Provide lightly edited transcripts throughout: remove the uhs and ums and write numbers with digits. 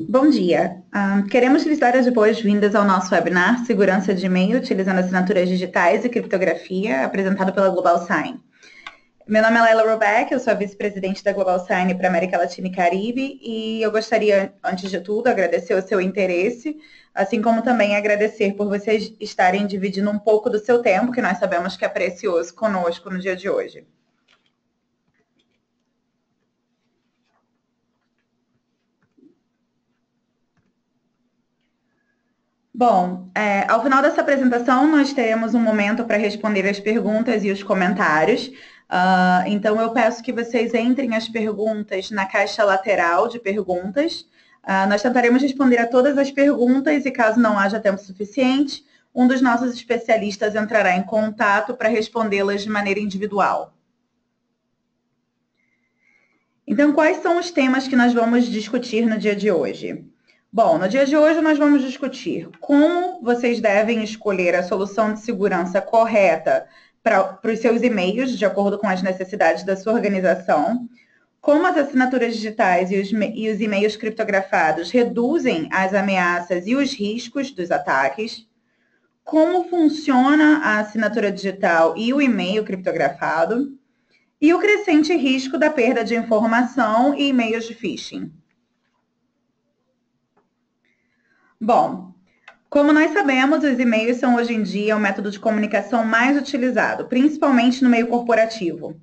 Bom dia. Queremos lhes dar as boas-vindas ao nosso webinar Segurança de E-mail utilizando assinaturas digitais e criptografia, apresentado pela Global Sign. Meu nome é Laila Robeck, eu sou a vice-presidente da Global Sign para América Latina e Caribe e eu gostaria, antes de tudo, agradecer o seu interesse, assim como também agradecer por vocês estarem dividindo um pouco do seu tempo, que nós sabemos que é precioso, conosco no dia de hoje. Bom, ao final dessa apresentação, nós teremos um momento para responder as perguntas e os comentários. Então, eu peço que vocês entrem as perguntas na caixa lateral de perguntas. Nós tentaremos responder a todas as perguntas e, caso não haja tempo suficiente, um dos nossos especialistas entrará em contato para respondê-las de maneira individual. Então, quais são os temas que nós vamos discutir no dia de hoje? Bom, no dia de hoje nós vamos discutir como vocês devem escolher a solução de segurança correta para os seus e-mails, de acordo com as necessidades da sua organização, como as assinaturas digitais e os e-mails criptografados reduzem as ameaças e os riscos dos ataques, como funciona a assinatura digital e o e-mail criptografado, e o crescente risco da perda de informação e e-mails de phishing. Bom, como nós sabemos, os e-mails são hoje em dia o método de comunicação mais utilizado, principalmente no meio corporativo.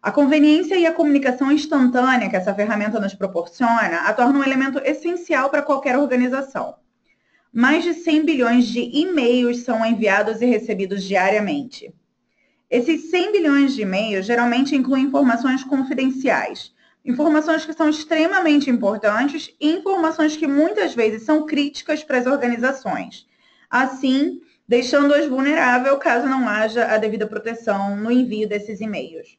A conveniência e a comunicação instantânea que essa ferramenta nos proporciona a torna um elemento essencial para qualquer organização. Mais de 100 bilhões de e-mails são enviados e recebidos diariamente. Esses 100 bilhões de e-mails geralmente incluem informações confidenciais, informações que são extremamente importantes e informações que muitas vezes são críticas para as organizações, assim, deixando-as vulneráveis caso não haja a devida proteção no envio desses e-mails.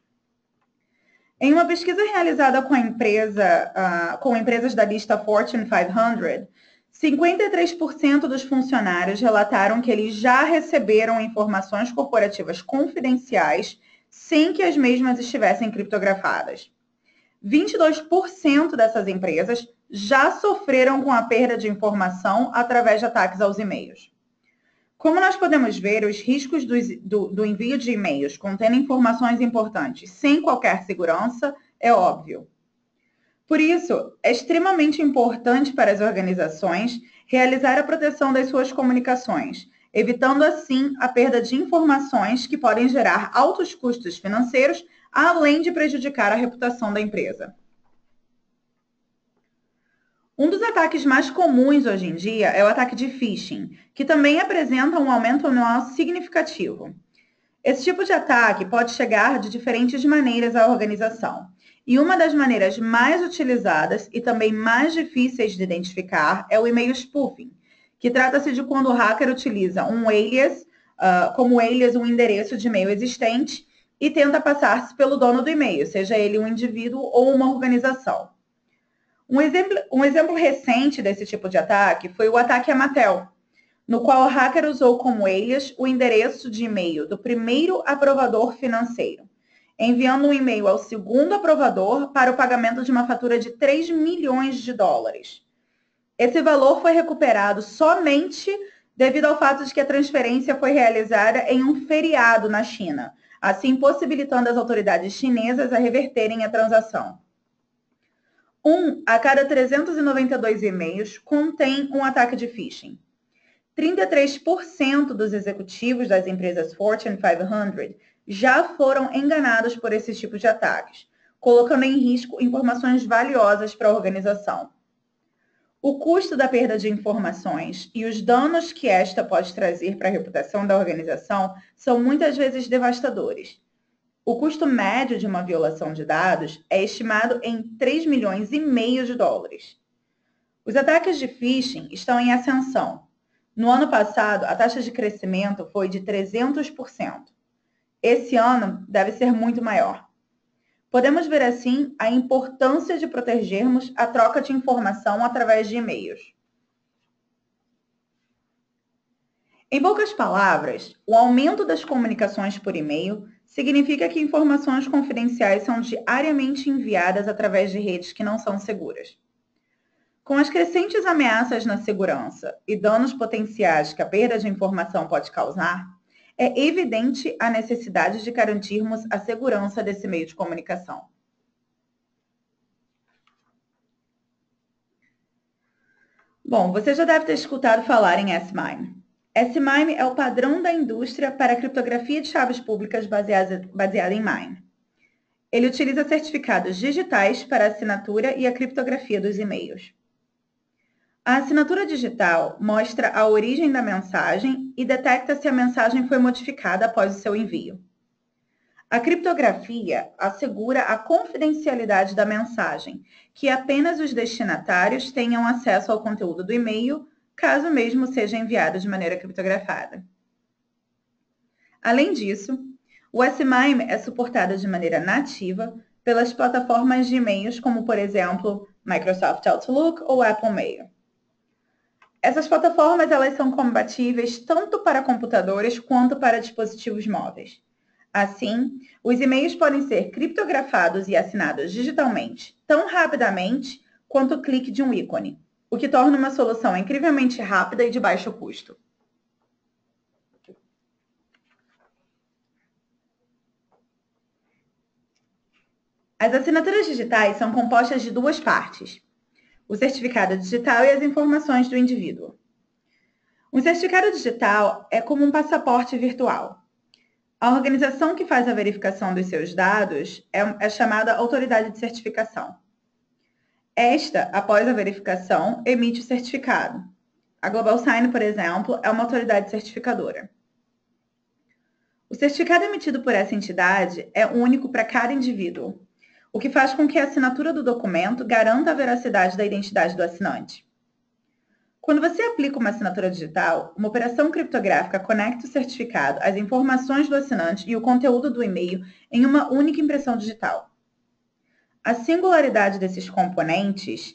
Em uma pesquisa realizada com empresas da lista Fortune 500, 53% dos funcionários relataram que eles já receberam informações corporativas confidenciais sem que as mesmas estivessem criptografadas. 22% dessas empresas já sofreram com a perda de informação através de ataques aos e-mails. Como nós podemos ver, os riscos do envio de e-mails contendo informações importantes sem qualquer segurança é óbvio. Por isso, é extremamente importante para as organizações realizar a proteção das suas comunicações, evitando assim a perda de informações que podem gerar altos custos financeiros, além de prejudicar a reputação da empresa. Um dos ataques mais comuns hoje em dia é o ataque de phishing, que também apresenta um aumento anual significativo. Esse tipo de ataque pode chegar de diferentes maneiras à organização. E uma das maneiras mais utilizadas e também mais difíceis de identificar é o e-mail spoofing, que trata-se de quando o hacker utiliza um alias, como alias um endereço de e-mail existente, e tenta passar-se pelo dono do e-mail, seja ele um indivíduo ou uma organização. Um exemplo recente desse tipo de ataque foi o ataque à Mattel, no qual o hacker usou como alias o endereço de e-mail do primeiro aprovador financeiro, enviando um e-mail ao segundo aprovador para o pagamento de uma fatura de 3 milhões de dólares. Esse valor foi recuperado somente devido ao fato de que a transferência foi realizada em um feriado na China, assim possibilitando as autoridades chinesas a reverterem a transação. 1 a cada 392 e-mails contém um ataque de phishing. 33% dos executivos das empresas Fortune 500 já foram enganados por esses tipos de ataques, colocando em risco informações valiosas para a organização. O custo da perda de informações e os danos que esta pode trazer para a reputação da organização são muitas vezes devastadores. O custo médio de uma violação de dados é estimado em 3 milhões e meio de dólares. Os ataques de phishing estão em ascensão. No ano passado, a taxa de crescimento foi de 300%. Esse ano deve ser muito maior. Podemos ver assim a importância de protegermos a troca de informação através de e-mails. Em poucas palavras, o aumento das comunicações por e-mail significa que informações confidenciais são diariamente enviadas através de redes que não são seguras. Com as crescentes ameaças na segurança e danos potenciais que a perda de informação pode causar, é evidente a necessidade de garantirmos a segurança desse meio de comunicação. Bom, você já deve ter escutado falar em S-MIME. S-MIME é o padrão da indústria para a criptografia de chaves públicas baseada em MIME. Ele utiliza certificados digitais para a assinatura e a criptografia dos e-mails. A assinatura digital mostra a origem da mensagem e detecta se a mensagem foi modificada após o seu envio. A criptografia assegura a confidencialidade da mensagem, que apenas os destinatários tenham acesso ao conteúdo do e-mail, caso mesmo seja enviado de maneira criptografada. Além disso, o S-MIME é suportado de maneira nativa pelas plataformas de e-mails como, por exemplo, Microsoft Outlook ou Apple Mail. Essas plataformas elas são compatíveis tanto para computadores quanto para dispositivos móveis. Assim, os e-mails podem ser criptografados e assinados digitalmente tão rapidamente quanto o clique de um ícone, o que torna uma solução incrivelmente rápida e de baixo custo. As assinaturas digitais são compostas de duas partes: o certificado digital e as informações do indivíduo. Um certificado digital é como um passaporte virtual. A organização que faz a verificação dos seus dados é chamada autoridade de certificação. Esta, após a verificação, emite o certificado. A GlobalSign, por exemplo, é uma autoridade certificadora. O certificado emitido por essa entidade é único para cada indivíduo, o que faz com que a assinatura do documento garanta a veracidade da identidade do assinante. Quando você aplica uma assinatura digital, uma operação criptográfica conecta o certificado, as informações do assinante e o conteúdo do e-mail em uma única impressão digital. A singularidade desses componentes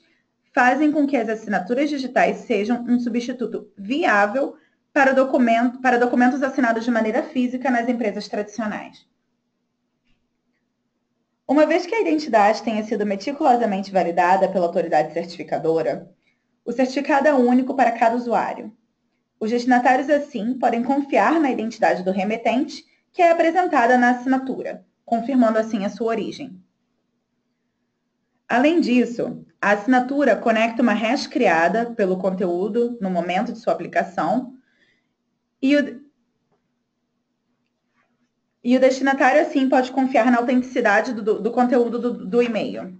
fazem com que as assinaturas digitais sejam um substituto viável para documentos assinados de maneira física nas empresas tradicionais. Uma vez que a identidade tenha sido meticulosamente validada pela autoridade certificadora, o certificado é único para cada usuário. Os destinatários, assim, podem confiar na identidade do remetente, que é apresentada na assinatura, confirmando assim a sua origem. Além disso, a assinatura conecta uma hash criada pelo conteúdo no momento de sua aplicação e o destinatário, assim, pode confiar na autenticidade do conteúdo do e-mail.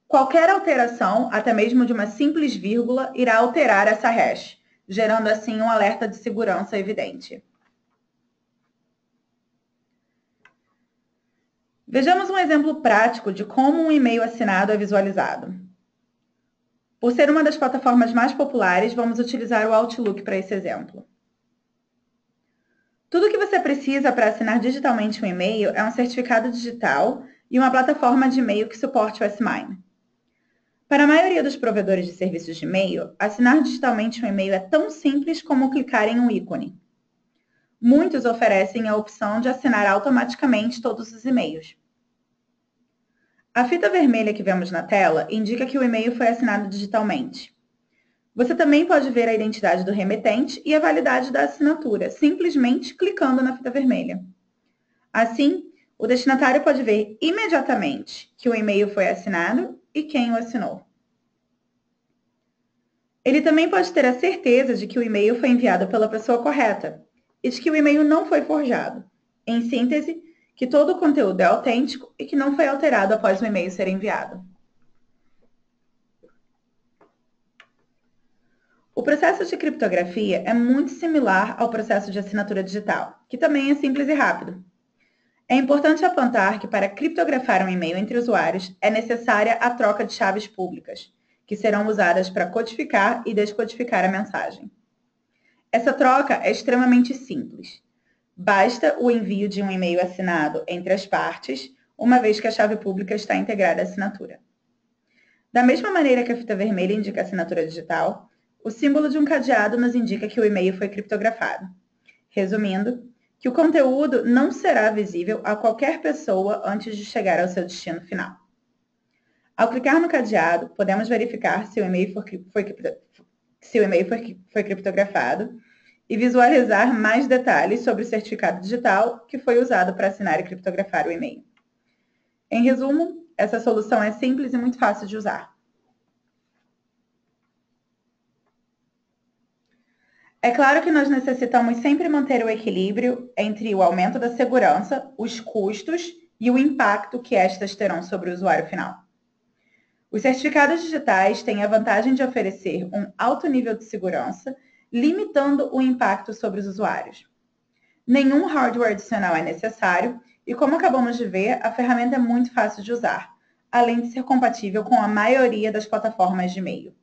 Qualquer alteração, até mesmo de uma simples vírgula, irá alterar essa hash, gerando assim um alerta de segurança evidente. Vejamos um exemplo prático de como um e-mail assinado é visualizado. Por ser uma das plataformas mais populares, vamos utilizar o Outlook para esse exemplo. Tudo o que você precisa para assinar digitalmente um e-mail é um certificado digital e uma plataforma de e-mail que suporte o S-MIME. Para a maioria dos provedores de serviços de e-mail, assinar digitalmente um e-mail é tão simples como clicar em um ícone. Muitos oferecem a opção de assinar automaticamente todos os e-mails. A fita vermelha que vemos na tela indica que o e-mail foi assinado digitalmente. Você também pode ver a identidade do remetente e a validade da assinatura, simplesmente clicando na fita vermelha. Assim, o destinatário pode ver imediatamente que o e-mail foi assinado e quem o assinou. Ele também pode ter a certeza de que o e-mail foi enviado pela pessoa correta e de que o e-mail não foi forjado. Em síntese, que todo o conteúdo é autêntico e que não foi alterado após o e-mail ser enviado. O processo de criptografia é muito similar ao processo de assinatura digital, que também é simples e rápido. É importante apontar que para criptografar um e-mail entre usuários é necessária a troca de chaves públicas, que serão usadas para codificar e descodificar a mensagem. Essa troca é extremamente simples. Basta o envio de um e-mail assinado entre as partes, uma vez que a chave pública está integrada à assinatura. Da mesma maneira que a fita vermelha indica a assinatura digital, o símbolo de um cadeado nos indica que o e-mail foi criptografado. Resumindo, que o conteúdo não será visível a qualquer pessoa antes de chegar ao seu destino final. Ao clicar no cadeado, podemos verificar se o e-mail foi criptografado e visualizar mais detalhes sobre o certificado digital que foi usado para assinar e criptografar o e-mail. Em resumo, essa solução é simples e muito fácil de usar. É claro que nós necessitamos sempre manter o equilíbrio entre o aumento da segurança, os custos e o impacto que estas terão sobre o usuário final. Os certificados digitais têm a vantagem de oferecer um alto nível de segurança, limitando o impacto sobre os usuários. Nenhum hardware adicional é necessário e, como acabamos de ver, a ferramenta é muito fácil de usar, além de ser compatível com a maioria das plataformas de e-mail.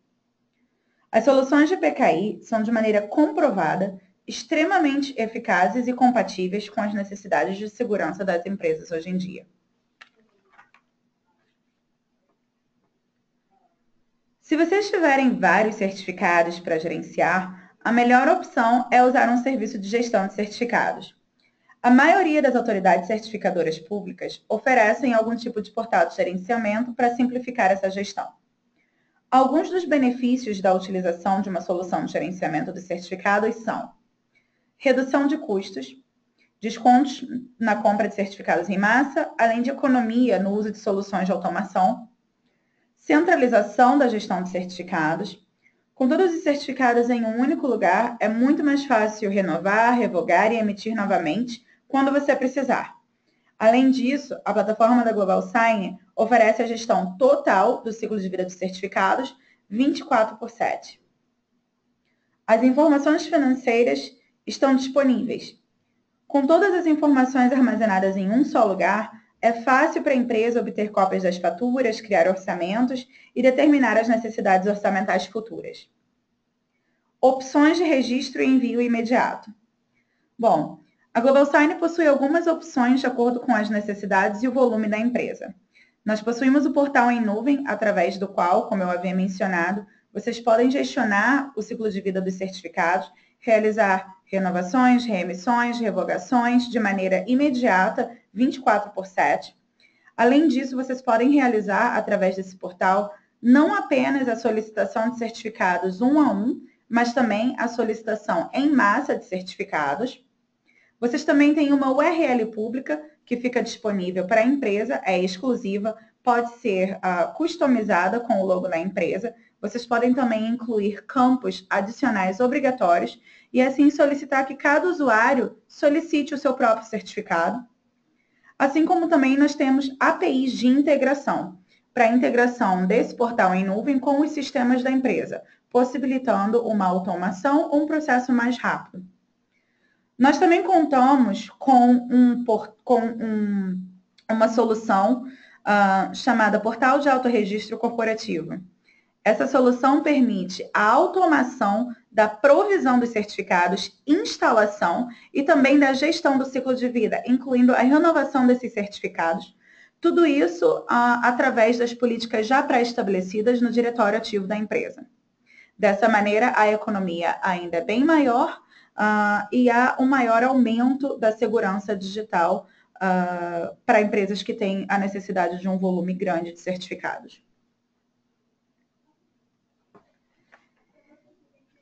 As soluções de PKI são, de maneira comprovada, extremamente eficazes e compatíveis com as necessidades de segurança das empresas hoje em dia. Se vocês tiverem vários certificados para gerenciar, a melhor opção é usar um serviço de gestão de certificados. A maioria das autoridades certificadoras públicas oferecem algum tipo de portal de gerenciamento para simplificar essa gestão. Alguns dos benefícios da utilização de uma solução de gerenciamento de certificados são redução de custos, descontos na compra de certificados em massa, além de economia no uso de soluções de automação, centralização da gestão de certificados. Com todos os certificados em um único lugar, é muito mais fácil renovar, revogar e emitir novamente quando você precisar. Além disso, a plataforma da Global Sign oferece a gestão total do ciclo de vida dos certificados 24/7. As informações financeiras estão disponíveis. Com todas as informações armazenadas em um só lugar, é fácil para a empresa obter cópias das faturas, criar orçamentos e determinar as necessidades orçamentais futuras. Opções de registro e envio imediato. Bom, a Global Sign possui algumas opções de acordo com as necessidades e o volume da empresa. Nós possuímos o portal em nuvem, através do qual, como eu havia mencionado, vocês podem gestionar o ciclo de vida dos certificados, realizar renovações, reemissões, revogações de maneira imediata, 24/7. Além disso, vocês podem realizar, através desse portal, não apenas a solicitação de certificados um a um, mas também a solicitação em massa de certificados. Vocês também têm uma URL pública que fica disponível para a empresa, é exclusiva, pode ser customizada com o logo da empresa. Vocês podem também incluir campos adicionais obrigatórios e assim solicitar que cada usuário solicite o seu próprio certificado. Assim como também nós temos APIs de integração, para a integração desse portal em nuvem com os sistemas da empresa, possibilitando uma automação ou um processo mais rápido. Nós também contamos com uma solução chamada Portal de Autorregistro Corporativo. Essa solução permite a automação da provisão dos certificados, instalação e também da gestão do ciclo de vida, incluindo a renovação desses certificados. Tudo isso através das políticas já pré-estabelecidas no diretório ativo da empresa. Dessa maneira, a economia ainda é bem maior e há um maior aumento da segurança digital para empresas que têm a necessidade de um volume grande de certificados.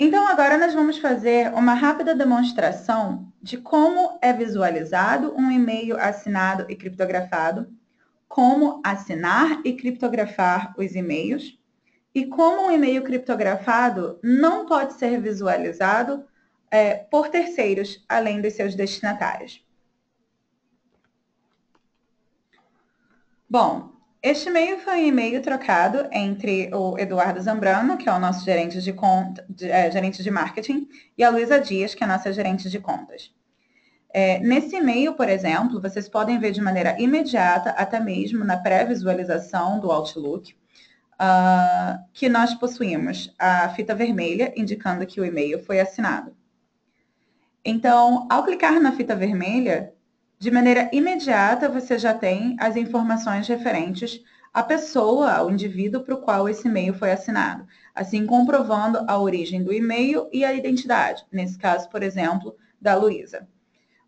Então, agora nós vamos fazer uma rápida demonstração de como é visualizado um e-mail assinado e criptografado, como assinar e criptografar os e-mails e como um e-mail criptografado não pode ser visualizado por terceiros, além dos seus destinatários. Bom, este e-mail foi um e-mail trocado entre o Eduardo Zambrano, que é o nosso gerente de marketing, e a Luísa Dias, que é a nossa gerente de contas. Nesse e-mail, por exemplo, vocês podem ver de maneira imediata, até mesmo na pré-visualização do Outlook, que nós possuímos a fita vermelha, indicando que o e-mail foi assinado. Então, ao clicar na fita vermelha, de maneira imediata, você já tem as informações referentes à pessoa, ao indivíduo para o qual esse e-mail foi assinado, assim comprovando a origem do e-mail e a identidade, nesse caso, por exemplo, da Luísa.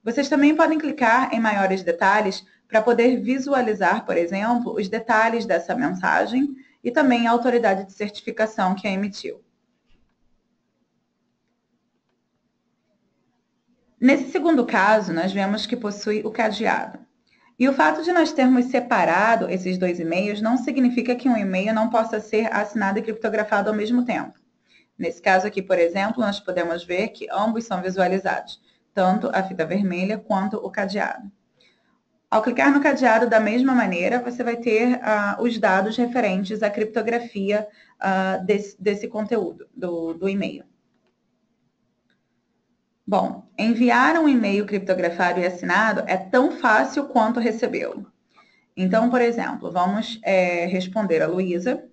Vocês também podem clicar em maiores detalhes para poder visualizar, por exemplo, os detalhes dessa mensagem e também a autoridade de certificação que a emitiu. Nesse segundo caso, nós vemos que possui o cadeado. E o fato de nós termos separado esses dois e-mails não significa que um e-mail não possa ser assinado e criptografado ao mesmo tempo. Nesse caso aqui, por exemplo, nós podemos ver que ambos são visualizados, tanto a fita vermelha quanto o cadeado. Ao clicar no cadeado da mesma maneira, você vai ter os dados referentes à criptografia desse conteúdo, do e-mail. Bom, enviar um e-mail criptografado e assinado é tão fácil quanto recebê-lo. Então, por exemplo, vamos responder a Luísa.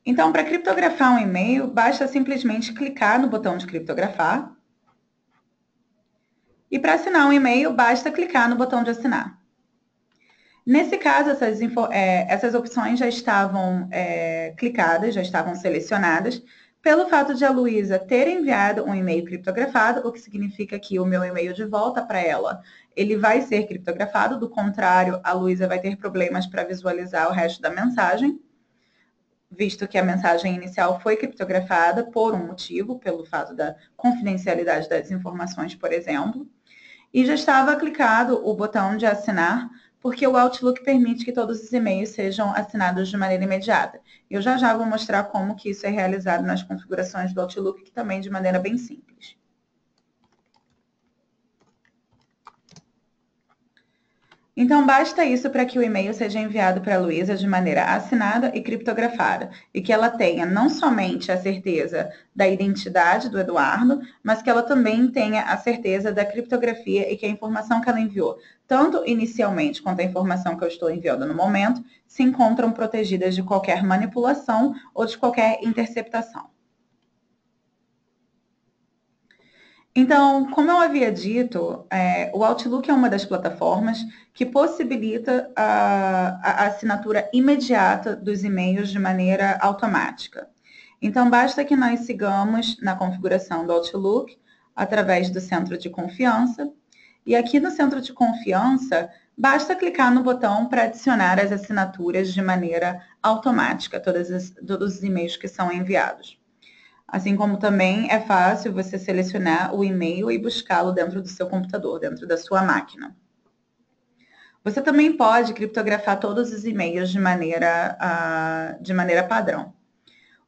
Então, para criptografar um e-mail, basta simplesmente clicar no botão de criptografar. E para assinar um e-mail, basta clicar no botão de assinar. Nesse caso, essas opções já estavam clicadas, já estavam selecionadas, pelo fato de a Luísa ter enviado um e-mail criptografado, o que significa que o meu e-mail de volta para ela, ele vai ser criptografado, do contrário, a Luísa vai ter problemas para visualizar o resto da mensagem, visto que a mensagem inicial foi criptografada por um motivo, pelo fato da confidencialidade das informações, por exemplo, e já estava clicado o botão de assinar, porque o Outlook permite que todos os e-mails sejam assinados de maneira imediata. Eu já vou mostrar como que isso é realizado nas configurações do Outlook, que também de maneira bem simples. Então, basta isso para que o e-mail seja enviado para a Luísa de maneira assinada e criptografada, e que ela tenha não somente a certeza da identidade do Eduardo, mas que ela também tenha a certeza da criptografia e que a informação que ela enviou, tanto inicialmente quanto a informação que eu estou enviando no momento, se encontram protegidas de qualquer manipulação ou de qualquer interceptação. Então, como eu havia dito, o Outlook é uma das plataformas que possibilita a assinatura imediata dos e-mails de maneira automática. Então, basta que nós sigamos na configuração do Outlook através do centro de confiança. E aqui no centro de confiança, basta clicar no botão para adicionar as assinaturas de maneira automática, todos os e-mails que são enviados. Assim como também é fácil você selecionar o e-mail e buscá-lo dentro do seu computador, dentro da sua máquina. Você também pode criptografar todos os e-mails de maneira padrão.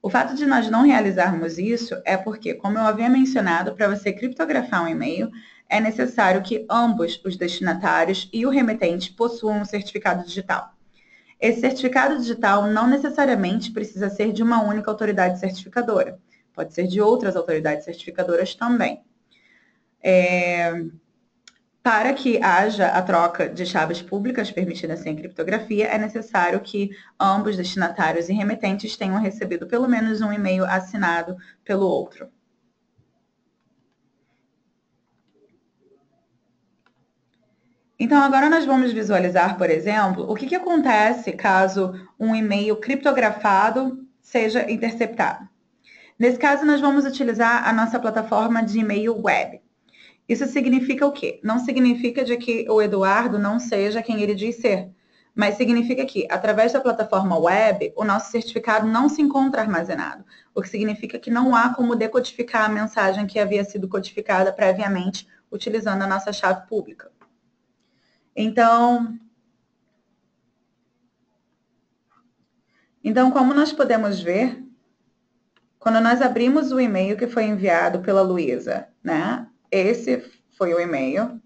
O fato de nós não realizarmos isso é porque, como eu havia mencionado, para você criptografar um e-mail, é necessário que ambos os destinatários e o remetente possuam um certificado digital. Esse certificado digital não necessariamente precisa ser de uma única autoridade certificadora. Pode ser de outras autoridades certificadoras também. Para que haja a troca de chaves públicas permitida sem criptografia, é necessário que ambos destinatários e remetentes tenham recebido pelo menos um e-mail assinado pelo outro. Então, agora nós vamos visualizar, por exemplo, o que acontece caso um e-mail criptografado seja interceptado. Nesse caso, nós vamos utilizar a nossa plataforma de e-mail web. Isso significa o quê? Não significa de que o Eduardo não seja quem ele diz ser, mas significa que, através da plataforma web, o nosso certificado não se encontra armazenado, o que significa que não há como decodificar a mensagem que havia sido codificada previamente utilizando a nossa chave pública. Então, como nós podemos ver, quando nós abrimos o e-mail que foi enviado pela Luísa, né? Esse foi o e-mail.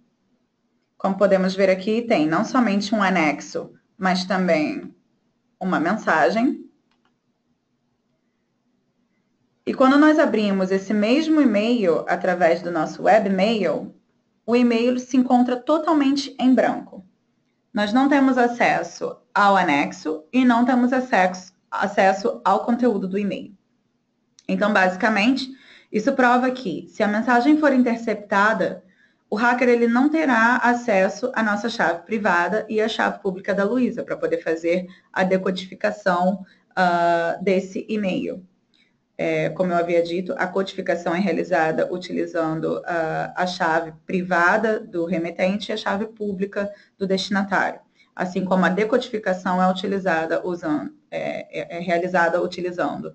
Como podemos ver aqui, tem não somente um anexo, mas também uma mensagem. E quando nós abrimos esse mesmo e-mail através do nosso webmail, o e-mail se encontra totalmente em branco. Nós não temos acesso ao anexo e não temos acesso ao conteúdo do e-mail. Então, basicamente, isso prova que, se a mensagem for interceptada, o hacker ele não terá acesso à nossa chave privada e à chave pública da Luísa para poder fazer a decodificação desse e-mail. Como eu havia dito, a codificação é realizada utilizando a chave privada do remetente e a chave pública do destinatário, assim como a decodificação é realizada utilizando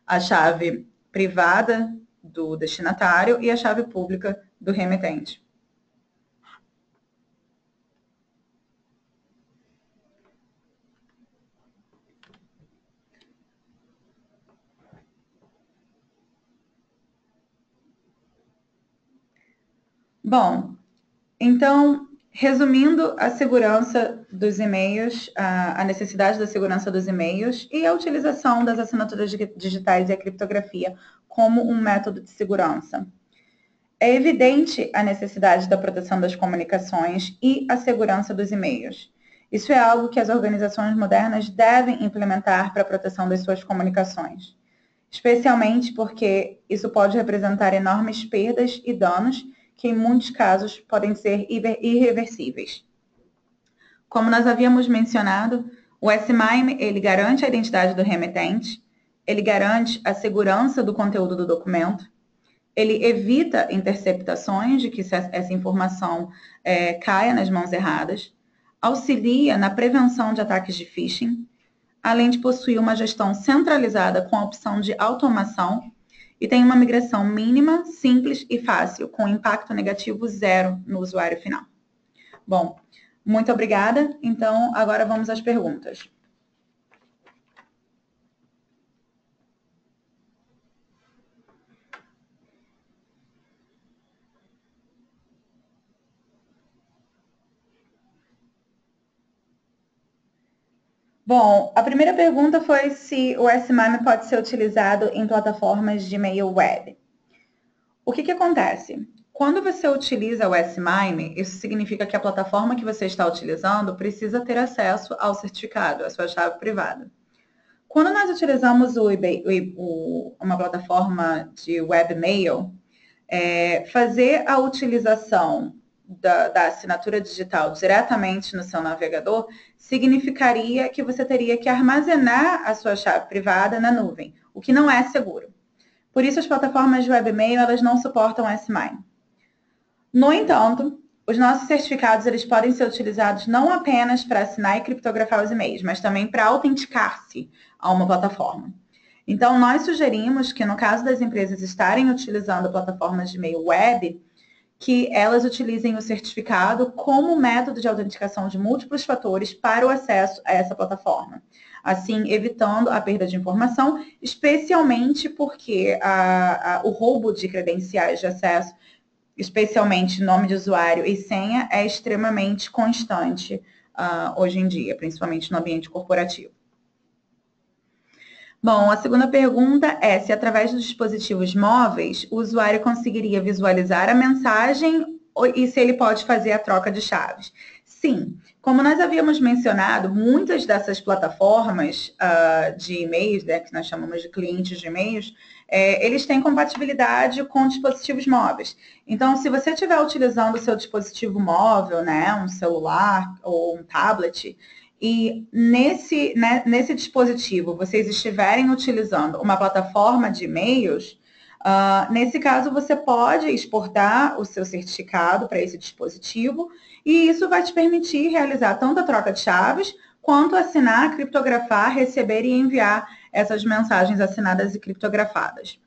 a chave privada do destinatário e a chave pública do remetente. Bom, então, resumindo a segurança dos e-mails, a necessidade da segurança dos e-mails e a utilização das assinaturas digitais e a criptografia como um método de segurança. É evidente a necessidade da proteção das comunicações e a segurança dos e-mails. Isso é algo que as organizações modernas devem implementar para a proteção das suas comunicações, especialmente porque isso pode representar enormes perdas e danos que em muitos casos podem ser irreversíveis. Como nós havíamos mencionado, o S-MIME, ele garante a identidade do remetente, ele garante a segurança do conteúdo do documento, ele evita interceptações de que essa informação caia nas mãos erradas, auxilia na prevenção de ataques de phishing, além de possuir uma gestão centralizada com a opção de automação e tem uma migração mínima, simples e fácil, com impacto negativo zero no usuário final. Bom, muito obrigada. Então, agora vamos às perguntas. Bom, a primeira pergunta foi se o S-MIME pode ser utilizado em plataformas de e-mail web. O que acontece? Quando você utiliza o S-MIME, isso significa que a plataforma que você está utilizando precisa ter acesso ao certificado, à sua chave privada. Quando nós utilizamos uma plataforma de webmail, fazer a utilização da assinatura digital diretamente no seu navegador significaria que você teria que armazenar a sua chave privada na nuvem, o que não é seguro. Por isso, as plataformas de webmail, elas não suportam S-MIME. No entanto, os nossos certificados, eles podem ser utilizados não apenas para assinar e criptografar os e-mails, mas também para autenticar-se a uma plataforma. Então, nós sugerimos que, no caso das empresas estarem utilizando plataformas de e-mail web, que elas utilizem o certificado como método de autenticação de múltiplos fatores para o acesso a essa plataforma, assim evitando a perda de informação, especialmente porque o roubo de credenciais de acesso, especialmente nome de usuário e senha, é extremamente constante hoje em dia, principalmente no ambiente corporativo. Bom, a segunda pergunta é se através dos dispositivos móveis o usuário conseguiria visualizar a mensagem e se ele pode fazer a troca de chaves. Sim, como nós havíamos mencionado, muitas dessas plataformas de e-mails, né, que nós chamamos de clientes de e-mails, eles têm compatibilidade com dispositivos móveis. Então, se você estiver utilizando o seu dispositivo móvel, né, um celular ou um tablet, e nesse dispositivo vocês estiverem utilizando uma plataforma de e-mails, nesse caso você pode exportar o seu certificado para esse dispositivo e isso vai te permitir realizar tanto a troca de chaves quanto assinar, criptografar, receber e enviar essas mensagens assinadas e criptografadas.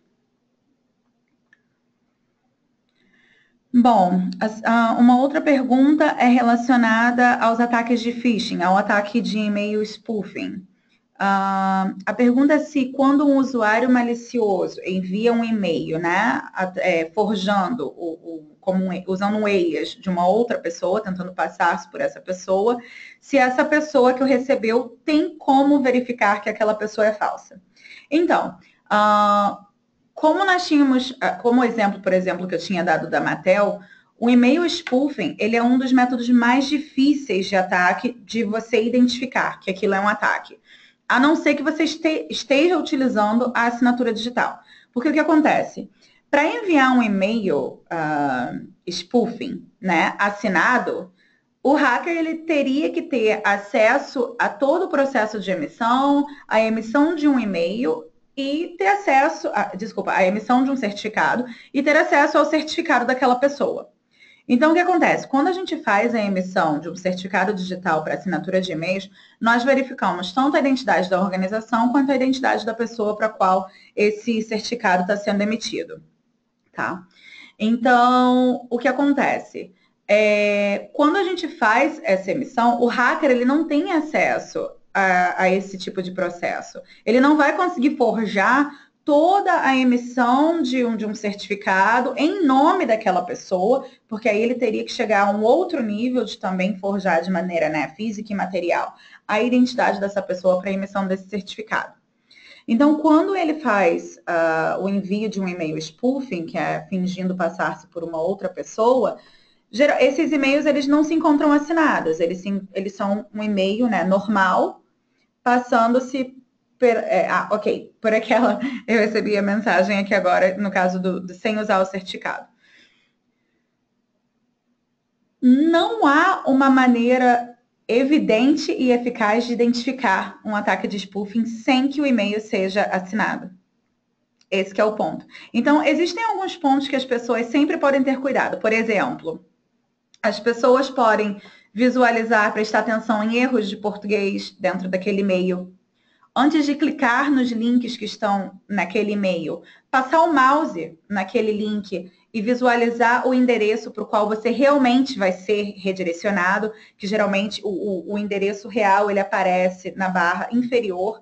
Bom, uma outra pergunta é relacionada aos ataques de phishing, ao ataque de e-mail spoofing. A pergunta é se quando um usuário malicioso envia um e-mail, né, forjando, usando um alias de uma outra pessoa, tentando passar-se por essa pessoa, se essa pessoa que o recebeu tem como verificar que aquela pessoa é falsa. Então, como nós tínhamos, como exemplo, por exemplo, que eu tinha dado da Mattel, o e-mail spoofing, ele é um dos métodos mais difíceis de ataque de você identificar que aquilo é um ataque, a não ser que você esteja utilizando a assinatura digital. Porque o que acontece? Para enviar um e-mail spoofing, né, assinado, o hacker ele teria que ter acesso a todo o processo de emissão, a emissão de um e-mail e ter acesso, à emissão de um certificado e ter acesso ao certificado daquela pessoa. Então, o que acontece? Quando a gente faz a emissão de um certificado digital para assinatura de e-mails, nós verificamos tanto a identidade da organização quanto a identidade da pessoa para a qual esse certificado está sendo emitido, tá? Então, o que acontece? Quando a gente faz essa emissão, o hacker ele não tem acesso a esse tipo de processo. Ele não vai conseguir forjar toda a emissão de um certificado em nome daquela pessoa, porque aí ele teria que chegar a um outro nível de também forjar de maneira, né, física e material a identidade dessa pessoa para a emissão desse certificado. Então, quando ele faz o envio de um e-mail spoofing, que é fingindo passar-se por uma outra pessoa, esses e-mails eles não se encontram assinados, eles são um e-mail, né, normal, passando-se por aquela. Eu recebi a mensagem aqui agora, no caso do sem usar o certificado. Não há uma maneira evidente e eficaz de identificar um ataque de spoofing sem que o e-mail seja assinado. Esse que é o ponto. Então, existem alguns pontos que as pessoas sempre podem ter cuidado. Por exemplo, as pessoas podem visualizar, prestar atenção em erros de português dentro daquele e-mail. Antes de clicar nos links que estão naquele e-mail, passar o mouse naquele link e visualizar o endereço para o qual você realmente vai ser redirecionado, que geralmente o endereço real ele aparece na barra inferior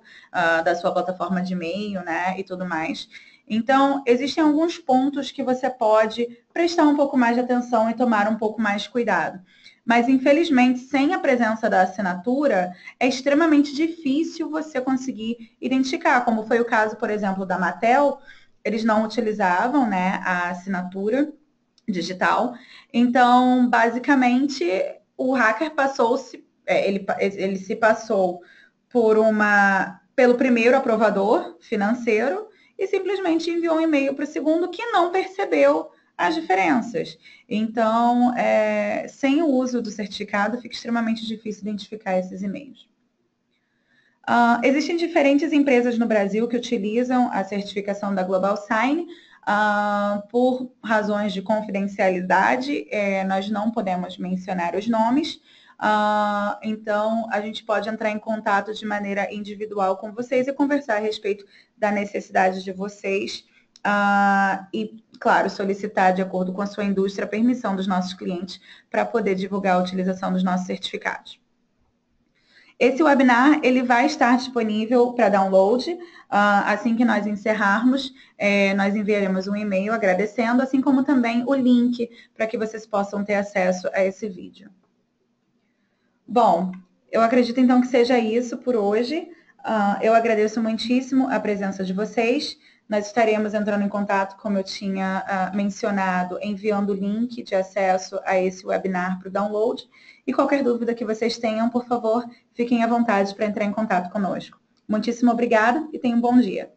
da sua plataforma de e-mail, né, e tudo mais. Então, existem alguns pontos que você pode prestar um pouco mais de atenção e tomar um pouco mais de cuidado. Mas, infelizmente, sem a presença da assinatura, é extremamente difícil você conseguir identificar, como foi o caso, por exemplo, da Mattel, eles não utilizavam, né, a assinatura digital. Então, basicamente, o hacker ele se passou pelo primeiro aprovador financeiro e simplesmente enviou um e-mail para o segundo que não percebeu as diferenças. Então, sem o uso do certificado, fica extremamente difícil identificar esses e-mails. Existem diferentes empresas no Brasil que utilizam a certificação da Global Sign. Por razões de confidencialidade, nós não podemos mencionar os nomes. Então, a gente pode entrar em contato de maneira individual com vocês e conversar a respeito da necessidade de vocês e, claro, solicitar, de acordo com a sua indústria, a permissão dos nossos clientes para poder divulgar a utilização dos nossos certificados. Esse webinar ele vai estar disponível para download. Assim que nós encerrarmos, nós enviaremos um e-mail agradecendo, assim como também o link para que vocês possam ter acesso a esse vídeo. Bom, eu acredito então que seja isso por hoje. Eu agradeço muitíssimo a presença de vocês. Nós estaremos entrando em contato, como eu tinha mencionado, enviando o link de acesso a esse webinar para o download. E qualquer dúvida que vocês tenham, por favor, fiquem à vontade para entrar em contato conosco. Muitíssimo obrigada e tenham um bom dia.